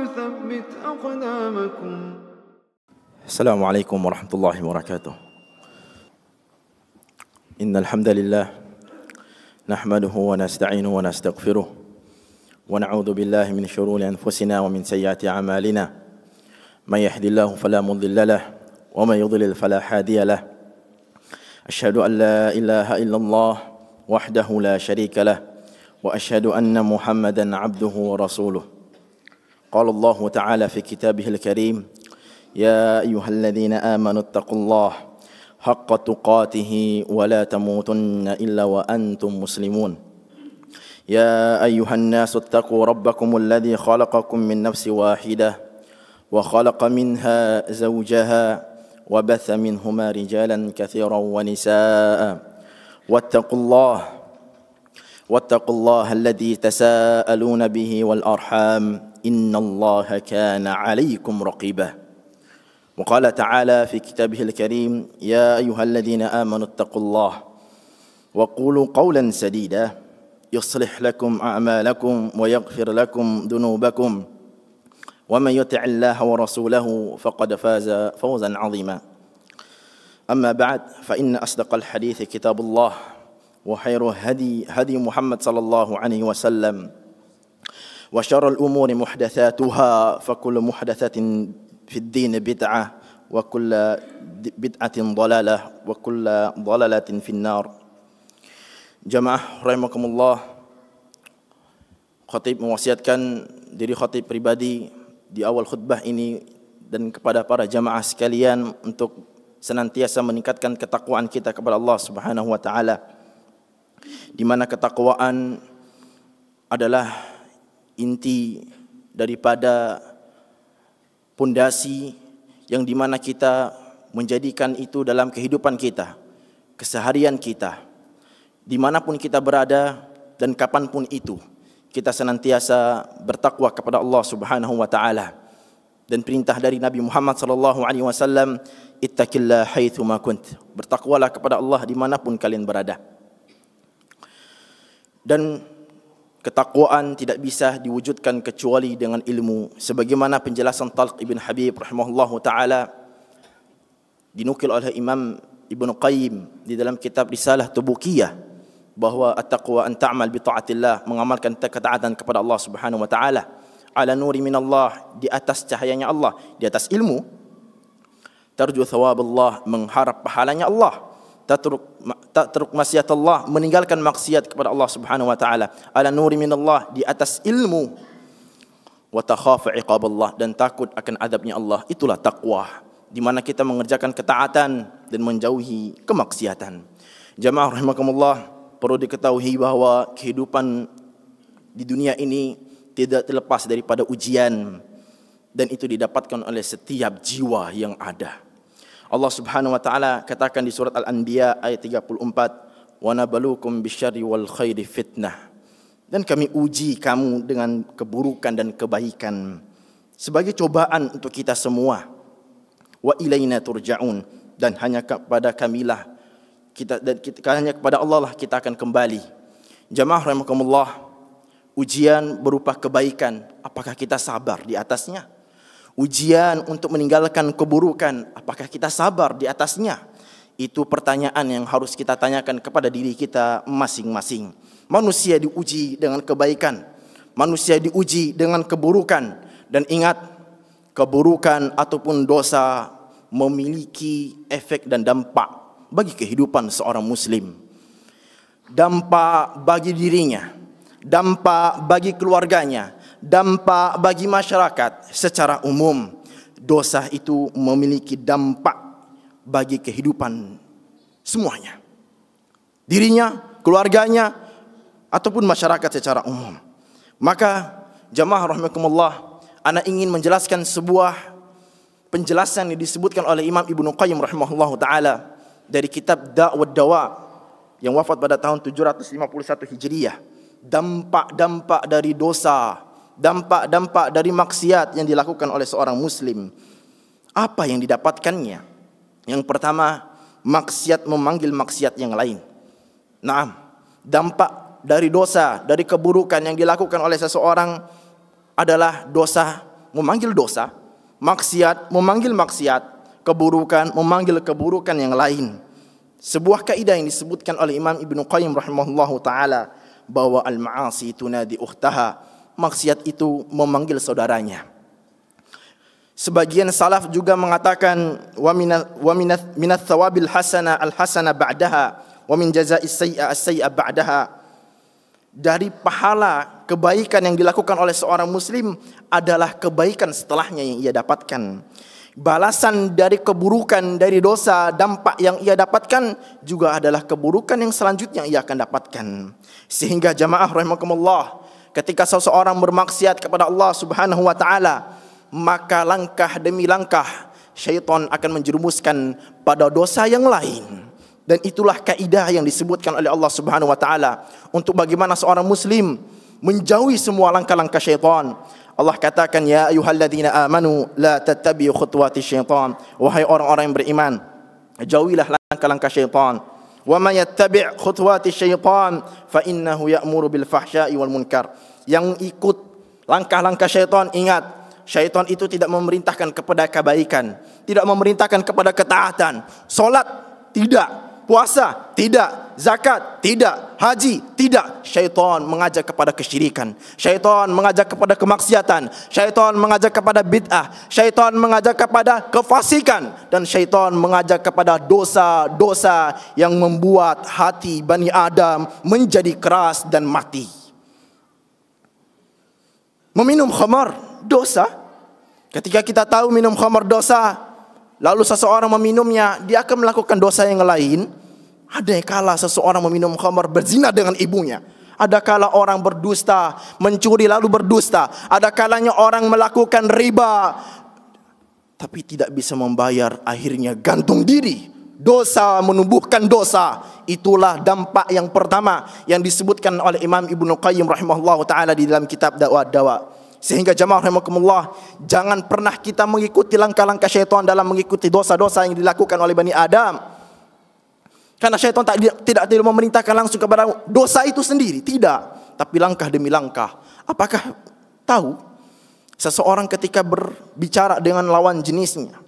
وثبت أقدامكم. السلام عليكم ورحمة الله وبركاته. إن الحمد لله نحمده ونستعينه ونستغفره ونعوذ بالله من شرور أنفسنا ومن سيئات أعمالنا. من يهد الله فلا مضل له ومن يضلل فلا هادي له. أشهد أن لا إله إلا الله وحده لا شريك له وأشهد أن محمدا عبده ورسوله. قال الله تعالى في كتابه الكريم: يا أيها الذين آمنوا اتقوا الله حق تقاته ولا تموتن إلا وأنتم مسلمون. يا أيها الناس اتقوا ربكم الذي خلقكم من نفس واحدة وخلق منها زوجها وبث منهما رجالا كثيرا ونساء واتقوا الله الذي تساءلون به والأرحام إن الله كان عليكم رقيبا. وقال تعالى في كتابه الكريم: يا أيها الذين آمنوا اتقوا الله وقولوا قولا سديدا يصلح لكم أعمالكم ويغفر لكم ذنوبكم ومن يطع الله ورسوله فقد فاز فوزا عظيما. أما بعد فإن أصدق الحديث كتاب الله وخير هدي محمد صلى الله عليه وسلم وشر الأمور محدثاتها فكل محدثة في الدين بدعة وكل بدعة ضلالة وكل ضلالة في النار. Jamaah rahimakumullah, khatib mewasiatkan diri khatib pribadi di awal khutbah ini dan kepada para jamaah sekalian untuk senantiasa meningkatkan ketakwaan kita kepada Allah Subhanahu wa taala, di mana ketakwaan adalah inti daripada pondasi yang di mana kita menjadikan itu dalam kehidupan kita, keseharian kita, dimanapun kita berada dan kapanpun itu, kita senantiasa bertakwa kepada Allah Subhanahu wa taala. Dan perintah dari Nabi Muhammad sallallahu alaihi wasallam, ittaqillah haitsu ma kunt, bertakwalah kepada Allah dimanapun kalian berada. Dan ketakwaan tidak bisa diwujudkan kecuali dengan ilmu, sebagaimana penjelasan Talq ibn Habib rahimahullahu taala dinukil oleh Imam Ibnu Qayyim di dalam kitab Risalah Tubukiyah, bahwa at-taqwa an ta'mal bi ta'atillah, mengamalkan ketaatan kepada Allah Subhanahu wa taala, ala nuri minallah, di atas cahayanya Allah, di atas ilmu, tarju thawaballah, mengharap pahalanya Allah, tatruk maksiat Allah, meninggalkan maksiat kepada Allah Subhanahu wa taala, ala nuri minallah, di atas ilmu, wa takhafu iqaballah, dan takut akan adabnya Allah. Itulah takwa, di mana kita mengerjakan ketaatan dan menjauhi kemaksiatan. Jamaah rahimakumullah, perlu diketahui bahwa kehidupan di dunia ini tidak terlepas daripada ujian, dan itu didapatkan oleh setiap jiwa yang ada. Allah Subhanahu wa taala katakan di surat Al-Anbiya ayat 34, "Wa nabluukum bisyarri wal khairi fitnah." Dan kami uji kamu dengan keburukan dan kebaikan sebagai cobaan untuk kita semua. Wa ilaina turja'un, dan hanya kepada kamilah hanya kepada Allah lah kita akan kembali. Jamaah rahimakumullah, ujian berupa kebaikan, apakah kita sabar di atasnya? Ujian untuk meninggalkan keburukan, apakah kita sabar di atasnya? Itu pertanyaan yang harus kita tanyakan kepada diri kita masing-masing. Manusia diuji dengan kebaikan, manusia diuji dengan keburukan, dan ingat, keburukan ataupun dosa memiliki efek dan dampak bagi kehidupan seorang muslim. Dampak bagi dirinya, dampak bagi keluarganya, dampak bagi masyarakat secara umum. Dosa itu memiliki dampak bagi kehidupan semuanya, dirinya, keluarganya, ataupun masyarakat secara umum. Maka jamaah rahimakumullah, ana ingin menjelaskan sebuah penjelasan yang disebutkan oleh Imam Ibnu Qayyim rahimahullahu taala dari kitab Da' wa Dawa yang wafat pada tahun 751 Hijriyah. Dampak-dampak dari dosa, dampak-dampak dari maksiat yang dilakukan oleh seorang muslim, apa yang didapatkannya? Yang pertama, maksiat memanggil maksiat yang lain. Naam, dampak dari dosa, dari keburukan yang dilakukan oleh seseorang adalah dosa memanggil dosa, maksiat memanggil maksiat, keburukan memanggil keburukan yang lain. Sebuah kaidah yang disebutkan oleh Imam Ibnu Qayyim rahimahullahu taala bahwa al-ma'asi tunadi ukhtaha, maksiat itu memanggil saudaranya. Sebagian salaf juga mengatakan wa minat thawabil hasana al-hasana ba'daha wa min jaza'is sayyi'a as-sayyi'a ba'daha. Dari pahala kebaikan yang dilakukan oleh seorang muslim adalah kebaikan setelahnya yang ia dapatkan. Balasan dari keburukan, dari dosa, dampak yang ia dapatkan juga adalah keburukan yang selanjutnya ia akan dapatkan. Sehingga jamaah rahimakumullah, ketika seseorang bermaksiat kepada Allah Subhanahu wa taala, maka langkah demi langkah syaitan akan menjerumuskan pada dosa yang lain. Dan itulah kaidah yang disebutkan oleh Allah Subhanahu wa taala untuk bagaimana seorang muslim menjauhi semua langkah-langkah syaitan. Allah katakan, ya ayyuhalladzina amanu la tattabi'u khutuwati syaitan. Wahai orang-orang yang beriman, jauhilah langkah-langkah syaitan. Wa may yattabi' khutuwati syaitan fa innahu ya'muru bil fahsya'i wal munkar. Yang ikut langkah-langkah syaitan, ingat, syaitan itu tidak memerintahkan kepada kebaikan, tidak memerintahkan kepada ketaatan. Solat tidak, puasa tidak, zakat tidak, haji tidak. Syaitan mengajak kepada kesyirikan, syaitan mengajak kepada kemaksiatan, syaitan mengajak kepada bid'ah, syaitan mengajak kepada kefasikan, dan syaitan mengajak kepada dosa-dosa yang membuat hati Bani Adam menjadi keras dan mati. Meminum khamar dosa. Ketika kita tahu minum khamar dosa, lalu seseorang meminumnya, dia akan melakukan dosa yang lain. Ada kala seseorang meminum khamar berzina dengan ibunya. Ada kala orang berdusta, mencuri lalu berdusta. Ada kalanya orang melakukan riba, tapi tidak bisa membayar, akhirnya gantung diri. Dosa menumbuhkan dosa. Itulah dampak yang pertama yang disebutkan oleh Imam Ibnu Qayyim rahimahullah ta'ala di dalam kitab Dawa. Sehingga jamaah rahimakumullah, jangan pernah kita mengikuti langkah-langkah syaitan dalam mengikuti dosa-dosa yang dilakukan oleh Bani Adam. Karena syaitan tidak memerintahkan langsung kepada dosa itu sendiri, tidak, tapi langkah demi langkah. Apakah tahu seseorang ketika berbicara dengan lawan jenisnya,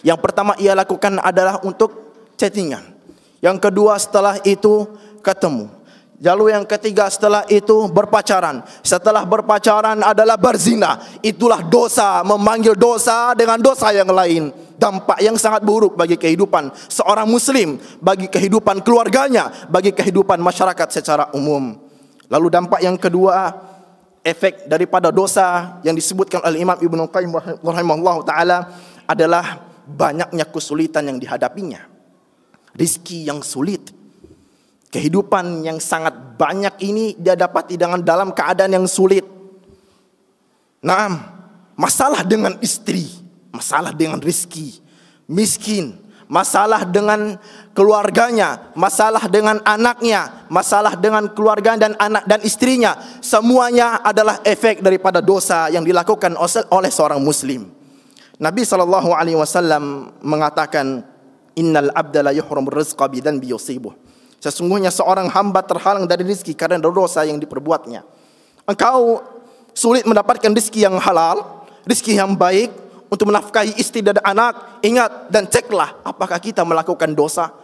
yang pertama ia lakukan adalah untuk chattingan, yang kedua setelah itu ketemu, lalu yang ketiga setelah itu berpacaran, setelah berpacaran adalah berzina. Itulah dosa memanggil dosa dengan dosa yang lain. Dampak yang sangat buruk bagi kehidupan seorang muslim, bagi kehidupan keluarganya, bagi kehidupan masyarakat secara umum. Lalu dampak yang kedua, efek daripada dosa yang disebutkan oleh Imam Ibnu Qayyim rahimahullah ta'ala adalah banyaknya kesulitan yang dihadapinya. Rizki yang sulit, kehidupan yang sangat banyak ini dia dapati dalam keadaan yang sulit. Nah, masalah dengan istri, masalah dengan rizki, miskin, masalah dengan keluarganya, masalah dengan anaknya, masalah dengan keluarga dan anak dan istrinya, semuanya adalah efek daripada dosa yang dilakukan oleh seorang muslim. Nabi SAW mengatakan, innal abda la yuhramur rizqa bidzanbi yusibuh. Sesungguhnya seorang hamba terhalang dari rizki karena dosa yang diperbuatnya. Engkau sulit mendapatkan rizki yang halal, rizki yang baik untuk menafkahi istri dan anak. Ingat dan ceklah apakah kita melakukan dosa.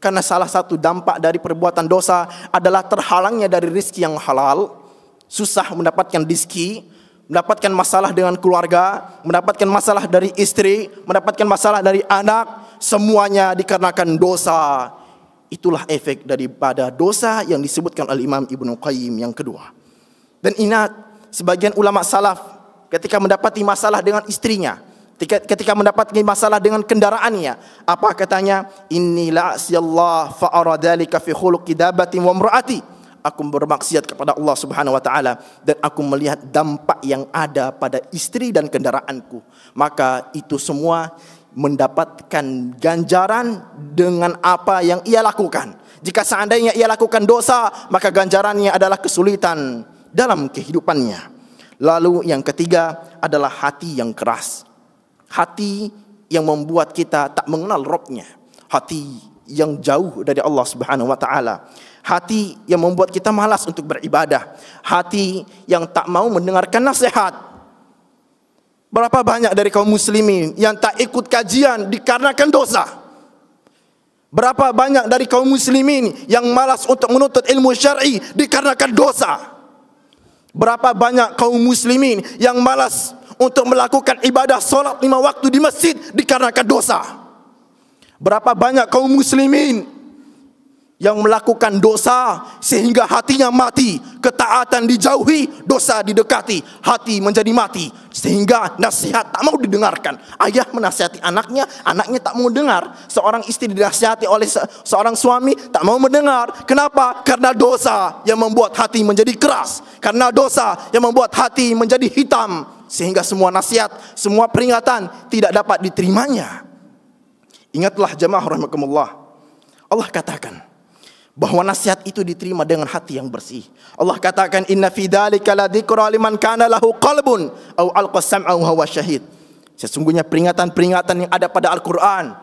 Karena salah satu dampak dari perbuatan dosa adalah terhalangnya dari rizki yang halal. Susah mendapatkan rizki, mendapatkan masalah dengan keluarga, mendapatkan masalah dari istri, mendapatkan masalah dari anak. Semuanya dikarenakan dosa. Itulah efek daripada dosa yang disebutkan oleh Imam Ibnu Qayyim yang kedua. Dan ingat, sebagian ulama salaf ketika mendapati masalah dengan istrinya, ketika mendapati masalah dengan kendaraannya, apa katanya? Inni la asiyallah fa ara dzalika fi khuluqi dabatin wa imraati. Aku bermaksiat kepada Allah Subhanahu wa taala dan aku melihat dampak yang ada pada istri dan kendaraanku. Maka itu semua mendapatkan ganjaran dengan apa yang ia lakukan. Jika seandainya ia lakukan dosa, maka ganjarannya adalah kesulitan dalam kehidupannya. Lalu yang ketiga adalah hati yang keras. Hati yang membuat kita tak mengenal Rabb-Nya. Hati yang jauh dari Allah Subhanahu wa taala. Hati yang membuat kita malas untuk beribadah. Hati yang tak mau mendengarkan nasihat. Berapa banyak dari kaum muslimin yang tak ikut kajian dikarenakan dosa? Berapa banyak dari kaum muslimin yang malas untuk menuntut ilmu syar'i dikarenakan dosa? Berapa banyak kaum muslimin yang malas untuk melakukan ibadah solat 5 waktu di masjid dikarenakan dosa? Berapa banyak kaum muslimin yang melakukan dosa sehingga hatinya mati, ketaatan dijauhi, dosa didekati, hati menjadi mati, sehingga nasihat tak mau didengarkan. Ayah menasihati anaknya, anaknya tak mau dengar. Seorang istri dinasihati oleh seorang suami, tak mau mendengar. Kenapa? Karena dosa yang membuat hati menjadi keras, karena dosa yang membuat hati menjadi hitam, sehingga semua nasihat, semua peringatan tidak dapat diterimanya. Ingatlah jamaah rahimakumullah, Allah katakan bahwa nasihat itu diterima dengan hati yang bersih. Allah katakan, inna fi dzalika ladzikra liman kana lahu qalbun aw alqa sam'a wa huwa syahid. Sesungguhnya peringatan-peringatan yang ada pada Al-Qur'an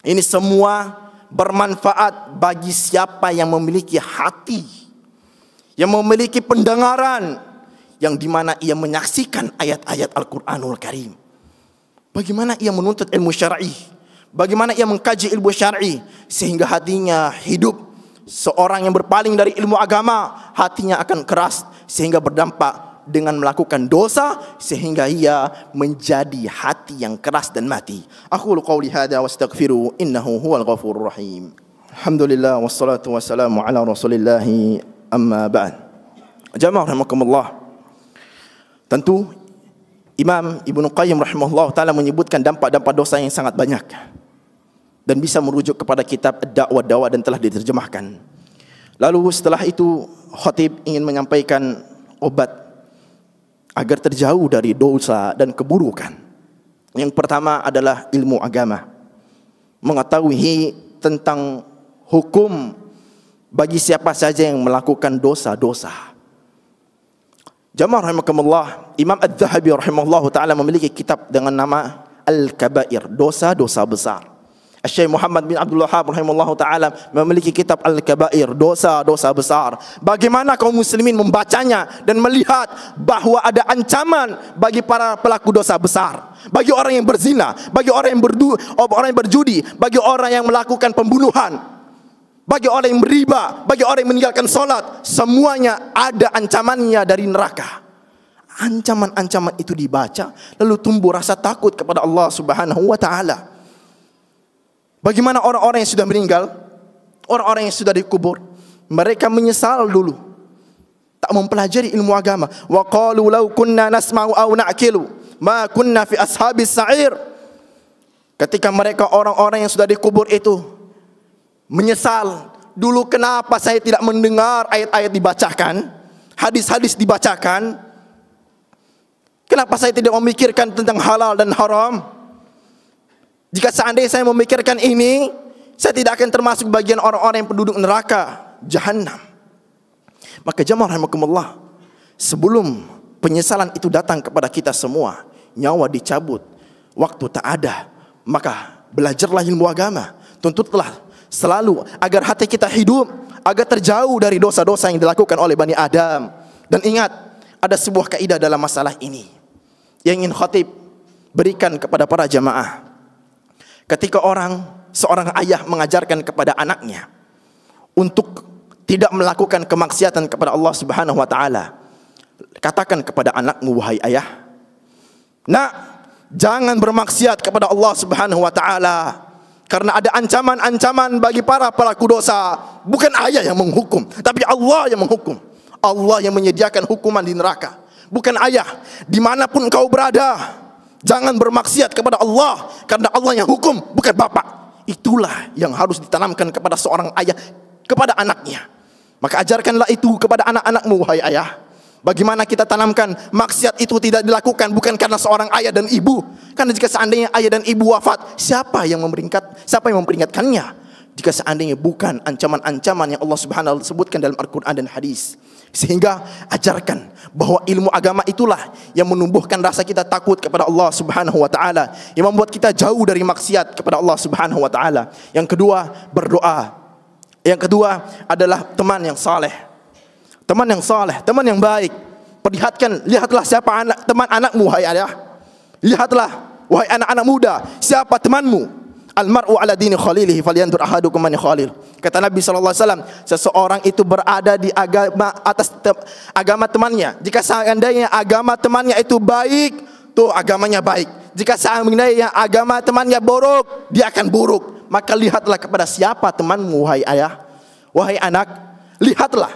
ini semua bermanfaat bagi siapa yang memiliki hati, yang memiliki pendengaran, yang dimana ia menyaksikan ayat-ayat Al-Qur'anul Karim. Bagaimana ia menuntut ilmu syar'i, bagaimana ia mengkaji ilmu syar'i sehingga hatinya hidup. Seorang yang berpaling dari ilmu agama, hatinya akan keras sehingga berdampak dengan melakukan dosa sehingga ia menjadi hati yang keras dan mati. Aqulu qawli hadza wastaghfiru innahu huwal ghafurur rahim. Alhamdulillah wassalatu wassalamu ala Rasulillah, amma ba'd. Jamaah rahimakumullah. Tentu Imam Ibnu Qayyim rahimahullah taala menyebutkan dampak-dampak dosa yang sangat banyak dan bisa merujuk kepada kitab Ad-Da'wah Dawa dan telah diterjemahkan. Lalu setelah itu khatib ingin menyampaikan obat agar terjauh dari dosa dan keburukan. Yang pertama adalah ilmu agama, mengetahui tentang hukum bagi siapa saja yang melakukan dosa-dosa. Jamaah rahimakumullah, Imam Adz-Dzahabi rahimahullah taala memiliki kitab dengan nama Al-Kabair, dosa-dosa besar. Syekh Muhammad bin Abdul Wahhab rahimahullah taala memiliki kitab Al-Kabair, dosa-dosa besar. Bagaimana kaum muslimin membacanya dan melihat bahwa ada ancaman bagi para pelaku dosa besar, bagi orang yang berzina, bagi orang yang berjudi, bagi orang yang melakukan pembunuhan, bagi orang yang beriba, bagi orang yang meninggalkan salat, semuanya ada ancamannya dari neraka. Ancaman-ancaman itu dibaca, lalu tumbuh rasa takut kepada Allah Subhanahu wa taala. Bagaimana orang-orang yang sudah meninggal, orang-orang yang sudah dikubur, mereka menyesal dulu tak mempelajari ilmu agama. Wa qalu law kunna nasma'u aw na'qilu ma kunna fi ashabis sa'ir. Ketika mereka orang-orang yang sudah dikubur itu menyesal, dulu kenapa saya tidak mendengar ayat-ayat dibacakan, hadis-hadis dibacakan? Kenapa saya tidak memikirkan tentang halal dan haram? Jika seandainya saya memikirkan ini, saya tidak akan termasuk bagian orang-orang yang penduduk neraka Jahannam. Maka jamaah rahimakumullah, sebelum penyesalan itu datang kepada kita semua, nyawa dicabut, waktu tak ada, maka belajarlah ilmu agama, tuntutlah selalu agar hati kita hidup, agar terjauh dari dosa-dosa yang dilakukan oleh Bani Adam. Dan ingat, ada sebuah kaidah dalam masalah ini yang ingin khatib berikan kepada para jamaah. Ketika seorang ayah mengajarkan kepada anaknya untuk tidak melakukan kemaksiatan kepada Allah Subhanahu wa taala, katakan kepada anakmu, wahai ayah, nak, jangan bermaksiat kepada Allah Subhanahu wa taala, karena ada ancaman-ancaman bagi para pelaku dosa. Bukan ayah yang menghukum, tapi Allah yang menghukum. Allah yang menyediakan hukuman di neraka, bukan ayah. Dimanapun kau berada, jangan bermaksiat kepada Allah, karena Allah yang hukum, bukan bapak. Itulah yang harus ditanamkan kepada seorang ayah kepada anaknya. Maka ajarkanlah itu kepada anak-anakmu, wahai ayah. Bagaimana kita tanamkan maksiat itu tidak dilakukan bukan karena seorang ayah dan ibu. Karena jika seandainya ayah dan ibu wafat, siapa yang memperingatkannya? Jika seandainya bukan ancaman-ancaman yang Allah Subhanahu wa taala sebutkan dalam Al-Qur'an dan hadis. Sehingga ajarkan bahwa ilmu agama itulah yang menumbuhkan rasa kita takut kepada Allah Subhanahu wa taala, yang membuat kita jauh dari maksiat kepada Allah Subhanahu wa taala. Yang kedua, berdoa. Yang kedua adalah teman yang saleh. Teman yang saleh, teman yang baik. Lihatlah siapa teman anakmu, wahai ayah. Lihatlah wahai anak-anak muda, siapa temanmu? Al-mar'u ala dini khalilihi falyanzur ahadukum man khalil. Kata Nabi SAW, seseorang itu berada di agama temannya. Jika seandainya agama temannya itu baik, tuh agamanya baik. Jika seandainya agama temannya buruk, dia akan buruk. Maka lihatlah kepada siapa temanmu, wahai ayah, wahai anak. Lihatlah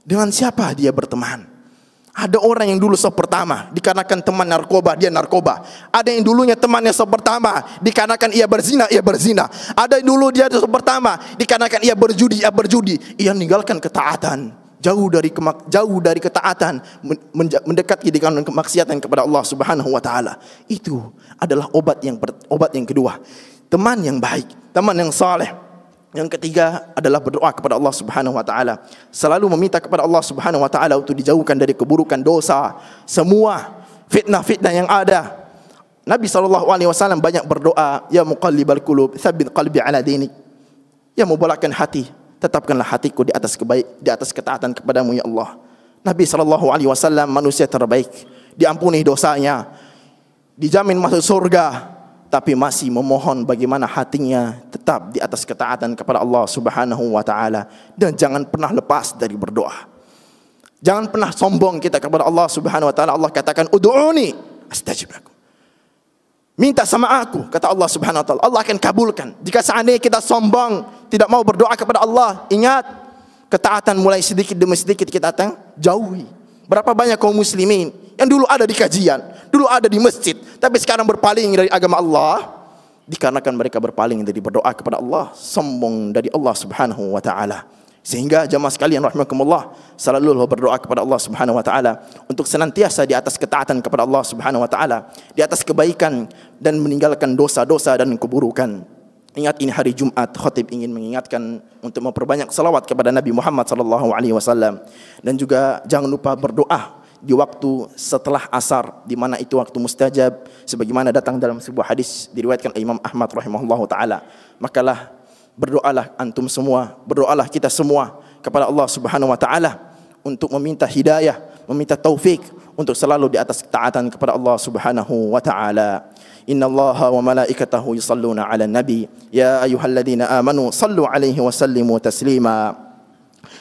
dengan siapa dia berteman. Ada orang yang dulu sop pertama, dikarenakan teman narkoba, dia narkoba. Ada yang dulunya temannya sop pertama, dikarenakan ia berzina, ia berzina. Ada yang dulu dia sop pertama, dikarenakan ia berjudi, ia berjudi. Ia meninggalkan ketaatan, jauh dari ketaatan, mendekati dengan kemaksiatan kepada Allah Subhanahu wa taala. Itu adalah obat yang kedua. Teman yang baik, teman yang saleh. Yang ketiga adalah berdoa kepada Allah Subhanahu wa taala. Selalu meminta kepada Allah Subhanahu wa taala untuk dijauhkan dari keburukan dosa, semua fitnah-fitnah yang ada. Nabi SAW banyak berdoa, ya muqallibal qulub, tsabbit qalbi ala dinik. Ya membolakkan hati, tetapkanlah hatiku di atas ketaatan kepadamu ya Allah. Nabi SAW manusia terbaik, diampuni dosanya, dijamin masuk surga, tapi masih memohon bagaimana hatinya tetap di atas ketaatan kepada Allah Subhanahu wa taala. Dan jangan pernah lepas dari berdoa. Jangan pernah sombong kita kepada Allah Subhanahu wa taala. Allah katakan, ud'uni astajib lakum. Minta sama aku, kata Allah Subhanahu wa taala, Allah akan kabulkan. Jika seandainya kita sombong, tidak mau berdoa kepada Allah, ingat, ketaatan mulai sedikit demi sedikit kita jauhi. Berapa banyak kaum muslimin yang dulu ada di kajian, dulu ada di masjid, tapi sekarang berpaling dari agama Allah, dikarenakan mereka berpaling dari berdoa kepada Allah, sombong dari Allah Subhanahu wa taala. Sehingga jamaah sekalian rahimakumullah, selalu berdoa kepada Allah Subhanahu wa taala untuk senantiasa di atas ketaatan kepada Allah Subhanahu wa taala, di atas kebaikan dan meninggalkan dosa-dosa dan keburukan. Ingat, ini hari Jumat, khatib ingin mengingatkan untuk memperbanyak salawat kepada Nabi Muhammad SAW, dan juga jangan lupa berdoa di waktu setelah asar, di mana itu waktu mustajab, sebagaimana datang dalam sebuah hadis diriwayatkan Imam Ahmad rahimahullahu taala. Makalah berdoalah antum semua, berdoalah kita semua kepada Allah Subhanahu wa taala untuk meminta hidayah, meminta taufik untuk selalu di atas ketaatan kepada Allah Subhanahu wa taala. Innallaha wa malaikatahu yusalluna 'alan nabi ya ayyuhalladzina amanu sallu 'alaihi wa sallimu taslima.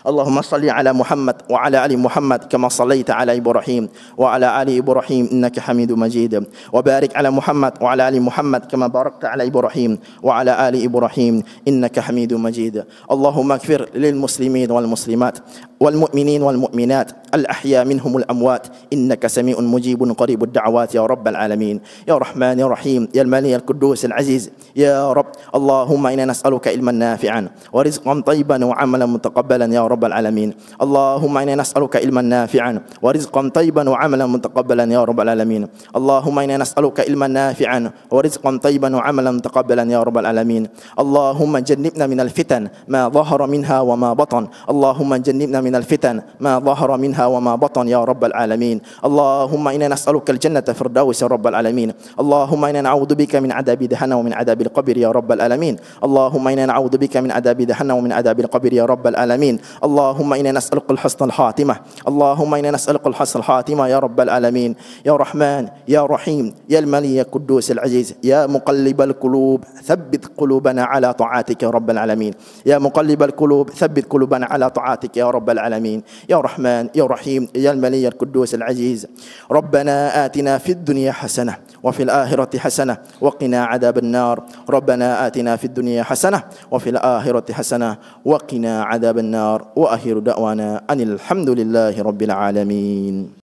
Allahumma salli ala Muhammad wa ala ali Muhammad kama sallaita ala Ibrahim wa ala ali Ibrahim innaka Hamidum Majid. Wa barik ala Muhammad wa ala ali Muhammad kama barakta ala Ibrahim wa ala ali Ibrahim innaka Hamidum Majid. Allahumma ighfir lil muslimin wal muslimat wal mu'minin wal mu'minat al ahya minhum al amwat innaka sami'un mujibun qaribud da'awat ya rabbal alamin. Ya Rahman ya Rahim ya al-Malik al-Quddus al-Aziz ya Rabb. Allahumma inna nas'aluka ilman nafi'an wa rizqan tayyiban wa 'amalan mutaqabbalan ya رب العالمين. اللهم إنا نسألك علما نافعا ورزقا طيبا وعملا متقبلا يا رب العالمين. اللهم إنا نسألك علما نافعا ورزقا طيبا وعملا متقبلا يا رب العالمين. اللهم جنبنا من الفتن ما ظهر منها وما بطن. اللهم جنبنا من الفتن ما ظهر منها وما بطن يا رب العالمين. اللهم إنا نسألك الجنة فردوس يا رب العالمين. اللهم إنا نعوذ بك من عذاب جهنم ومن عذاب القبر يا رب العالمين. اللهم إنا نعوذ بك من عذاب جهنم ومن عذاب القبر يا رب العالمين. اللهم إنا نسألك الحسن الخاتمة. اللهم إنا نسألك الحسن الخاتمة يا رب العالمين. يا رحمن يا رحيم يا الملك القدوس العزيز يا مقلب القلوب ثبت قلوبنا على طاعتك يا رب العالمين. يا مقلب القلوب ثبت قلوبنا على طاعتك يا رب العالمين. يا رحمن يا رحيم يا الملك القدوس العزيز. ربنا آتنا في الدنيا حسنة وفي الآخرة حسنة وقنا عذاب النار. ربنا آتنا في الدنيا حسنة وفي الآخرة حسنة وقنا عذاب النار. وآخر دعوانا أن الحمد لله رب العالمين.